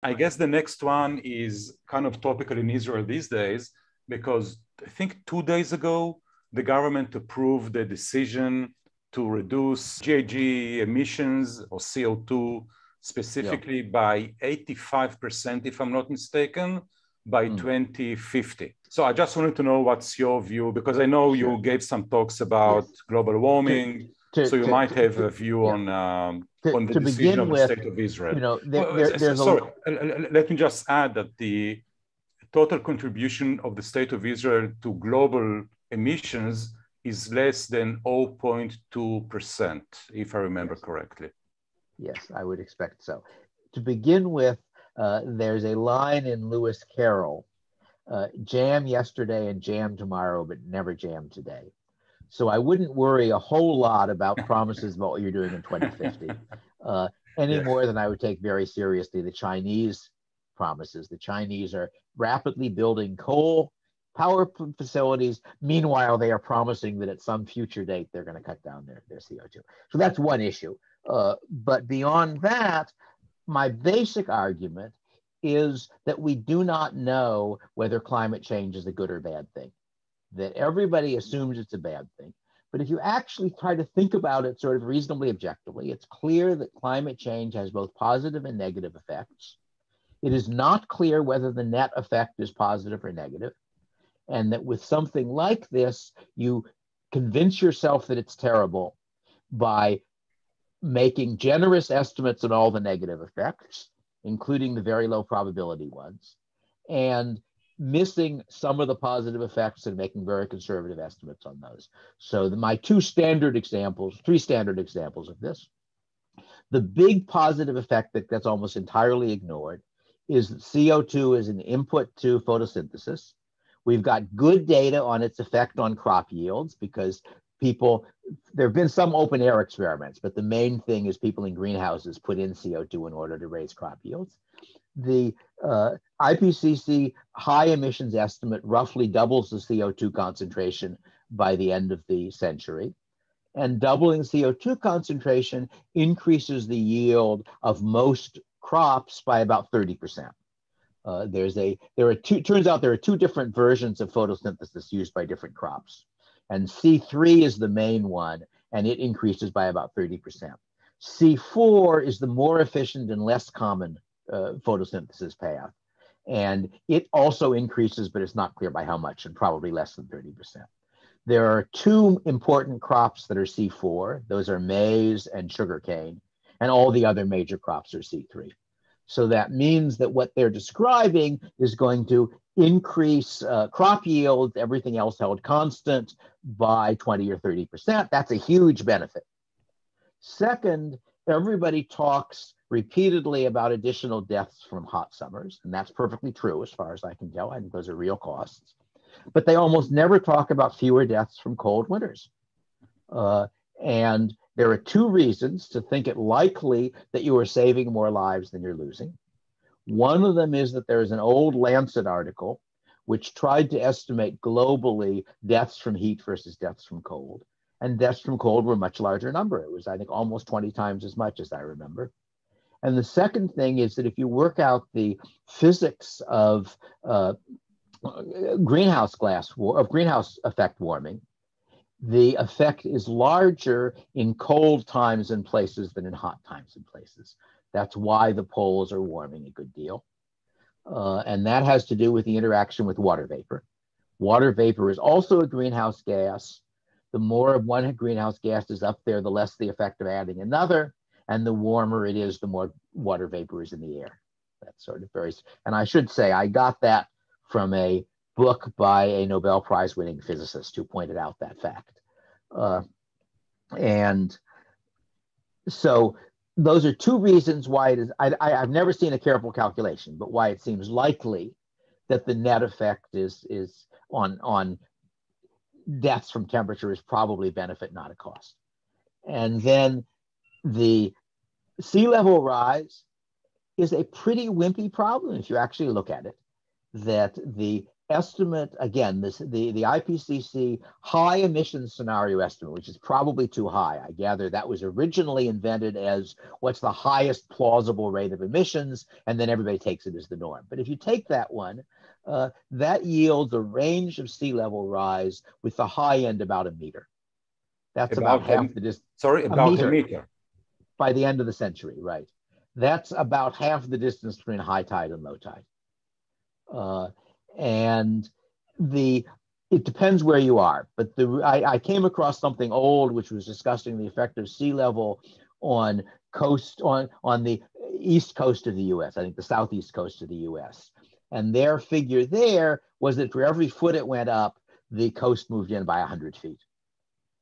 I guess the next one is kind of topical in Israel these days, because I think 2 days ago, the government approved the decision to reduce GHG emissions or CO2 specifically by 85%, if I'm not mistaken, by 2050. So I just wanted to know what's your view, because I know you gave some talks about global warming, so you might have a view on the decision of the State of Israel. You know, let me just add that the total contribution of the State of Israel to global emissions is less than 0.2%, if I remember correctly. Yes, I would expect so. To begin with, there's a line in Lewis Carroll, jam yesterday and jam tomorrow, but never jam today. So I wouldn't worry a whole lot about promises about what you're doing in 2050, any more than I would take very seriously the Chinese promises. The Chinese are rapidly building coal power facilities. Meanwhile, they are promising that at some future date, they're going to cut down their CO2. So that's one issue. But beyond that, my basic argument is that we do not know whether climate change is a good or bad thing, that everybody assumes it's a bad thing. But if you actually try to think about it sort of reasonably objectively, it's clear that climate change has both positive and negative effects. It is not clear whether the net effect is positive or negative, and that with something like this, you convince yourself that it's terrible by making generous estimates on all the negative effects, including the very low probability ones, and missing some of the positive effects and making very conservative estimates on those. So my three standard examples of this. The big positive effect that gets almost entirely ignored is that CO2 is an input to photosynthesis. We've got good data on its effect on crop yields because there have been some open air experiments, but the main thing is people in greenhouses put in CO2 in order to raise crop yields. The IPCC high emissions estimate roughly doubles the CO2 concentration by the end of the century. And doubling CO2 concentration increases the yield of most crops by about 30%. Turns out there are two different versions of photosynthesis used by different crops. And C3 is the main one, and it increases by about 30%. C4 is the more efficient and less common photosynthesis path. And it also increases, but it's not clear by how much, and probably less than 30%. There are two important crops that are C4. Those are maize and sugarcane, and all the other major crops are C3. So that means that what they're describing is going to increase crop yield, everything else held constant, by 20 or 30%. That's a huge benefit. Second, everybody talks repeatedly about additional deaths from hot summers, and that's perfectly true as far as I can tell. I think those are real costs. But they almost never talk about fewer deaths from cold winters. And there are two reasons to think it likely that you are saving more lives than you're losing. One of them is that there is an old Lancet article which tried to estimate globally deaths from heat versus deaths from cold. And deaths from cold were a much larger number. It was, I think, almost 20 times as much as I remember. And the second thing is that if you work out the physics of greenhouse effect warming, the effect is larger in cold times and places than in hot times and places. That's why the poles are warming a good deal. And that has to do with the interaction with water vapor. Water vapor is also a greenhouse gas. The more of one greenhouse gas is up there, the less the effect of adding another. And the warmer it is, the more water vapor is in the air. That's sort of very, and I should say, I got that from a book by a Nobel Prize winning physicist who pointed out that fact. And so those are two reasons why it is, I've never seen a careful calculation, but why it seems likely that the net effect is on deaths from temperature is probably benefit, not a cost. And then the sea level rise is a pretty wimpy problem if you actually look at it. that the estimate, again, the IPCC high emissions scenario estimate, which is probably too high. I gather that was originally invented as what's the highest plausible rate of emissions, and then everybody takes it as the norm. But if you take that one, that yields a range of sea level rise with the high end about a meter. That's about half the distance. Sorry, about a meter. By the end of the century, right. That's about half the distance between high tide and low tide. And it depends where you are, but I came across something old which was discussing the effect of sea level on the east coast of the U.S. I think the southeast coast of the U.S. And their figure there was that for every foot it went up, the coast moved in by 100 feet.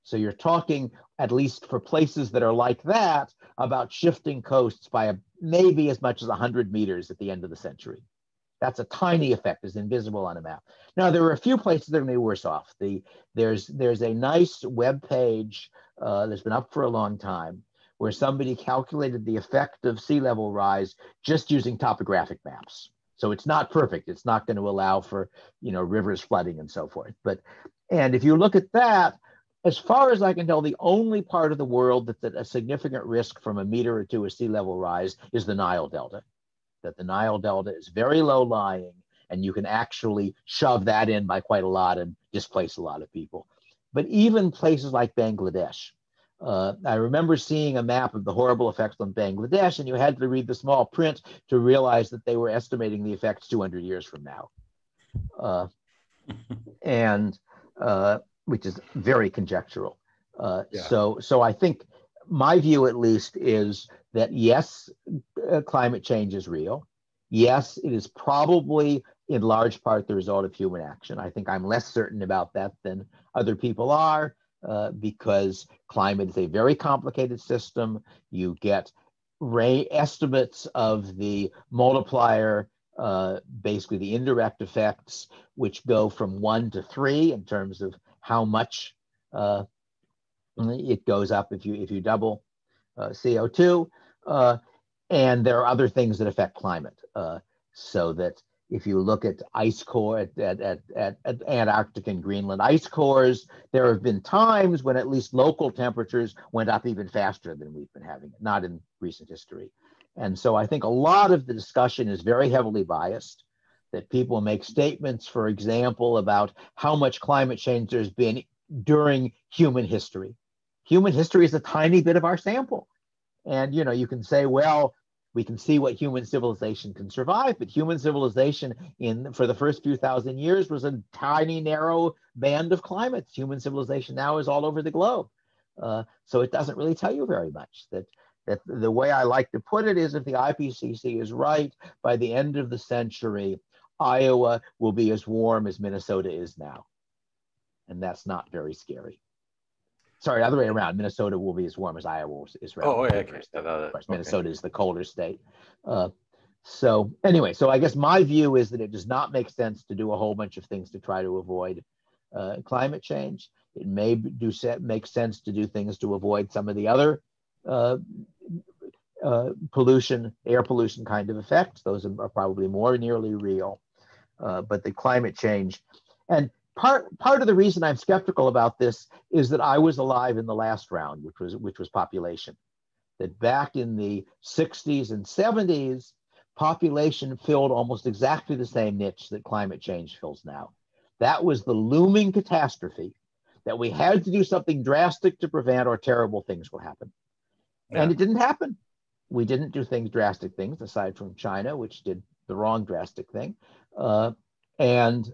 So you're talking, at least for places that are like that, about shifting coasts by maybe as much as 100 meters at the end of the century. That's a tiny effect, it's invisible on a map. Now, there are a few places that are going to be worse off. There's a nice web page that's been up for a long time where somebody calculated the effect of sea level rise just using topographic maps. So it's not perfect. It's not going to allow for, rivers flooding and so forth. And if you look at that, as far as I can tell, the only part of the world that's at a significant risk from a meter or two of sea level rise is the Nile Delta. That the Nile Delta is very low lying, and you can actually shove that in by quite a lot and displace a lot of people. But even places like Bangladesh, I remember seeing a map of the horrible effects on Bangladesh, and you had to read the small print to realize that they were estimating the effects 200 years from now. Which is very conjectural. So I think my view, at least, is that yes, climate change is real. Yes, it is probably in large part the result of human action. I think I'm less certain about that than other people are, because climate is a very complicated system. You get estimates of the multiplier, basically the indirect effects, which go from 1 to 3 in terms of how much it goes up if you double CO2. And there are other things that affect climate. So that if you look at ice core at Antarctic and Greenland ice cores, there have been times when at least local temperatures went up even faster than we've been having, not in recent history. And so I think a lot of the discussion is very heavily biased, that people make statements, for example, about how much climate change there's been during human history. Human history is a tiny bit of our sample. And, you can say, well, we can see what human civilization can survive, but human civilization for the first few thousand years was a tiny, narrow band of climates. Human civilization now is all over the globe. So it doesn't really tell you very much. That the way I like to put it is, if the IPCC is right, by the end of the century, Iowa will be as warm as Minnesota is now. And that's not very scary. Sorry, other way around. Minnesota will be as warm as Iowa is right. Oh, okay. Of course, Minnesota is the colder state. So anyway, so I guess my view is that it does not make sense to do a whole bunch of things to try to avoid climate change. It may make sense to do things to avoid some of the other pollution, air pollution kind of effects. Those are probably more nearly real. But the climate change, and part of the reason I'm skeptical about this is that I was alive in the last round, which was population. That back in the 60s and 70s, population filled almost exactly the same niche that climate change fills now. That was the looming catastrophe that we had to do something drastic to prevent, or terrible things will happen. Yeah. And it didn't happen. We didn't do drastic things, aside from China, which did the wrong drastic thing. And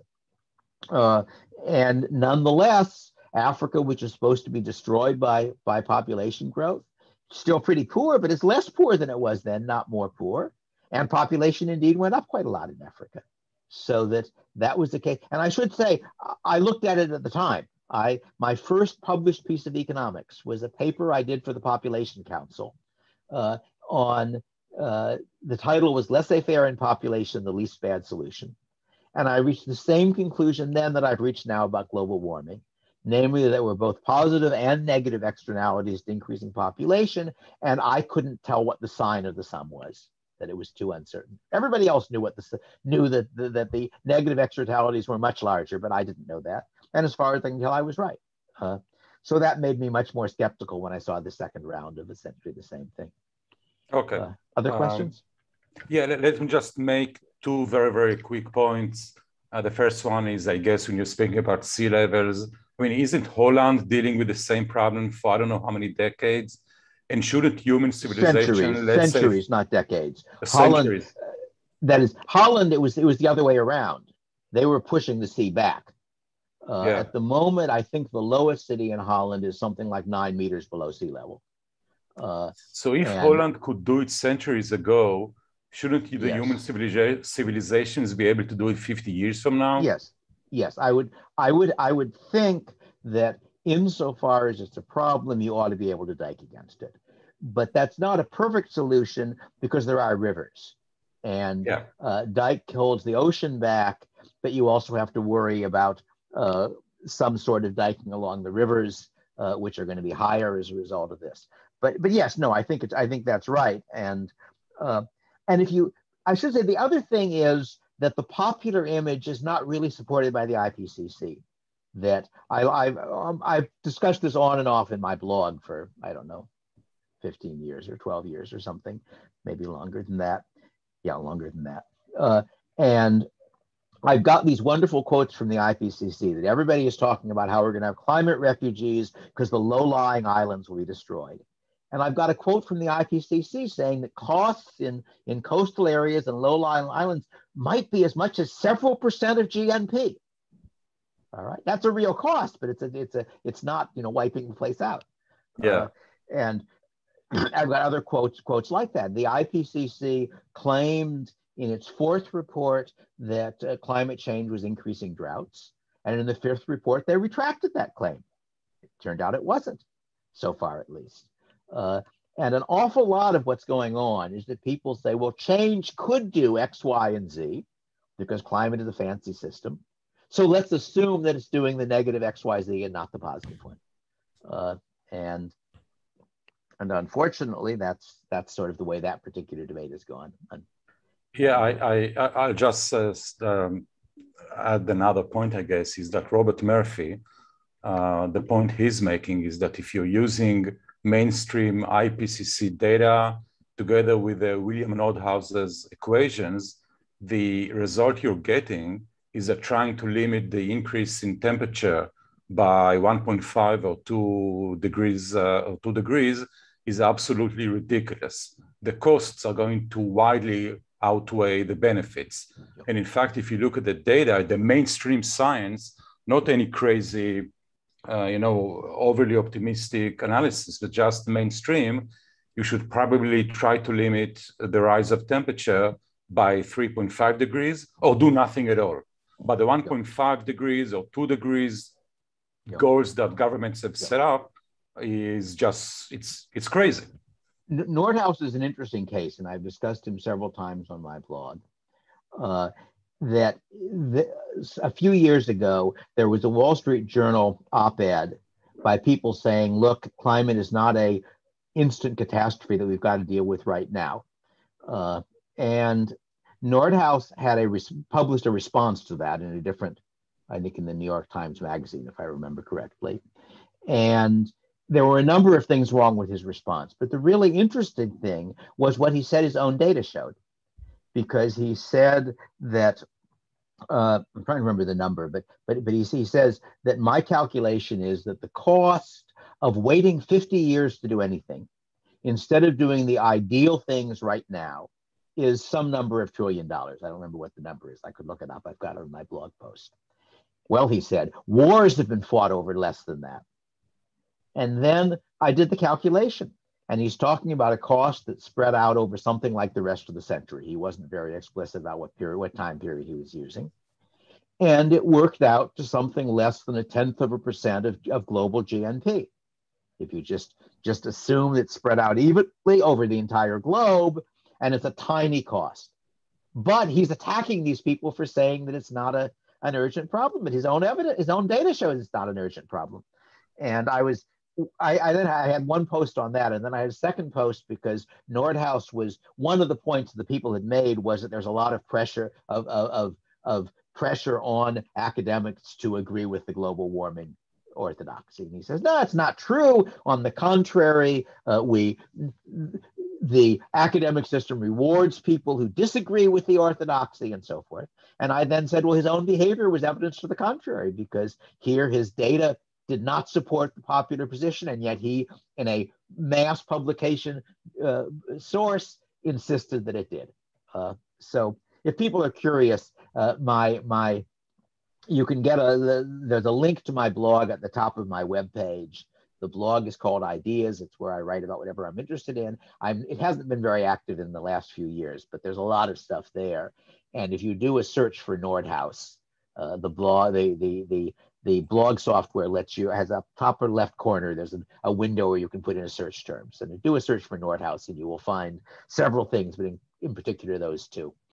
nonetheless, Africa, which is supposed to be destroyed by population growth, still pretty poor, but it's less poor than it was then, not more poor. And population indeed went up quite a lot in Africa. So that was the case. And I should say, I looked at it at the time. My first published piece of economics was a paper I did for the Population Council on, the title was Laissez-faire in Population, the Least Bad Solution. And I reached the same conclusion then that I've reached now about global warming, namely that there were both positive and negative externalities to increasing population, and I couldn't tell what the sign of the sum was. that it was too uncertain. Everybody else knew knew that the negative externalities were much larger, but I didn't know that. And as far as I can tell, I was right. So that made me much more skeptical when I saw the second round of essentially the same thing. Okay. Other questions? Yeah, let me just make two very, very quick points. The first one is, I guess, when you're speaking about sea levels, I mean, isn't Holland dealing with the same problem for I don't know how many decades? And shouldn't human civilization, centuries, not decades. Centuries. Holland, it was the other way around. They were pushing the sea back. At the moment, I think the lowest city in Holland is something like 9 meters below sea level. So if Holland could do it centuries ago, shouldn't the human civilizations be able to do it 50 years from now? Yes. I would think that insofar as it's a problem, you ought to be able to dike against it. But that's not a perfect solution because there are rivers. And dike holds the ocean back, but you also have to worry about some sort of diking along the rivers, which are going to be higher as a result of this. But yes, no, I think that's right. And I should say the other thing is that the popular image is not really supported by the IPCC. That I've discussed this on and off in my blog for, I don't know, 15 years or 12 years or something, maybe longer than that. Yeah, longer than that. And I've got these wonderful quotes from the IPCC that everybody is talking about how we're going to have climate refugees because the low-lying islands will be destroyed. And I've got a quote from the IPCC saying that costs in coastal areas and low-lying islands might be as much as several percent of GNP. All right, that's a real cost, but it's not wiping the place out. And I've got other quotes like that. The IPCC claimed in its fourth report that climate change was increasing droughts, and in the fifth report they retracted that claim. It turned out it wasn't, so far at least. And an awful lot of what's going on is that people say, well, change could do X, Y, and Z because climate is a fancy system. So let's assume that it's doing the negative X, Y, Z and not the positive one. And unfortunately, that's sort of the way that particular debate has gone. I'll just add another point, I guess, is that Robert Murphy, the point he's making is that if you're using mainstream IPCC data together with William Nordhaus's equations, the result you're getting is that trying to limit the increase in temperature by 1.5 or 2 degrees is absolutely ridiculous. The costs are going to widely outweigh the benefits. And in fact, if you look at the data, the mainstream science, not any crazy overly optimistic analysis, but just mainstream, you should probably try to limit the rise of temperature by 3.5 degrees or do nothing at all. But the 1.5 degrees or 2 degrees goals that governments have set up is just, it's crazy. Nordhaus is an interesting case, and I've discussed him several times on my blog. A few years ago, there was a Wall Street Journal op-ed by people saying, look, climate is not a instant catastrophe that we've got to deal with right now. And Nordhaus had published a response to that in a different, I think in the New York Times Magazine, if I remember correctly. And there were a number of things wrong with his response. But the really interesting thing was what he said his own data showed. Because he said that, I'm trying to remember the number, but he says that my calculation is that the cost of waiting 50 years to do anything, instead of doing the ideal things right now, is some number of $1 trillion. I don't remember what the number is. I could look it up. I've got it on my blog post. Well, he said, wars have been fought over less than that. And then I did the calculation. And he's talking about a cost that spread out over something like the rest of the century. He wasn't very explicit about what time period he was using. And it worked out to something less than 0.1% of global GNP. If you just assume it's spread out evenly over the entire globe, and it's a tiny cost. But he's attacking these people for saying that it's not an urgent problem, but his own data shows it's not an urgent problem. And I was I had one post on that, and then I had a second post because Nordhaus was one of the points the people had made was that there's a lot of pressure of pressure on academics to agree with the global warming orthodoxy. And he says, no, it's not true. On the contrary, the academic system rewards people who disagree with the orthodoxy and so forth. And I then said, well, his own behavior was evidence to the contrary, because here his data did not support the popular position, and yet he, in a mass publication source, insisted that it did. So if people are curious, you can get there's a link to my blog at the top of my webpage. The blog is called Ideas. It's where I write about whatever I'm interested in. It hasn't been very active in the last few years, but there's a lot of stuff there. And if you do a search for Nordhaus, the blog software has a top or left corner, there's a window where you can put in a search term. So do a search for Nordhaus and you will find several things, but in particular those two.